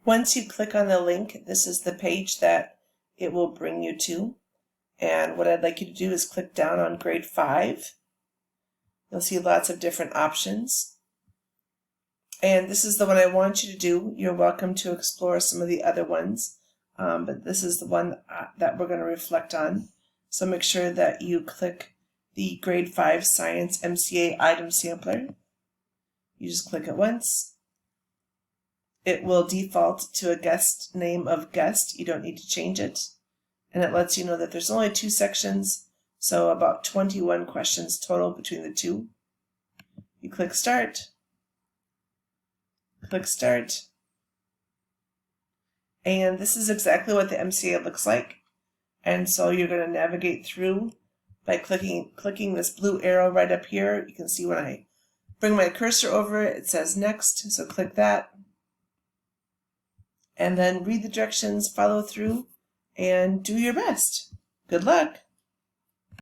Once you click on the link, this is the page that it will bring you to. And what I'd like you to do is click down on grade 5. You'll see lots of different options. And this is the one I want you to do. You're welcome to explore some of the other ones, but this is the one that we're going to reflect on. So make sure that you click the grade 5 Science MCA item sampler. You just click it once. It will default to a guest name of guest. You don't need to change it. And it lets you know that there's only 2 sections, so about 21 questions total between the two. You click Start. Click Start. And this is exactly what the MCA looks like. And so you're going to navigate through by clicking this blue arrow right up here. You can see when I bring my cursor over it, it says Next, so click that. And then read the directions, follow through, and do your best. Good luck!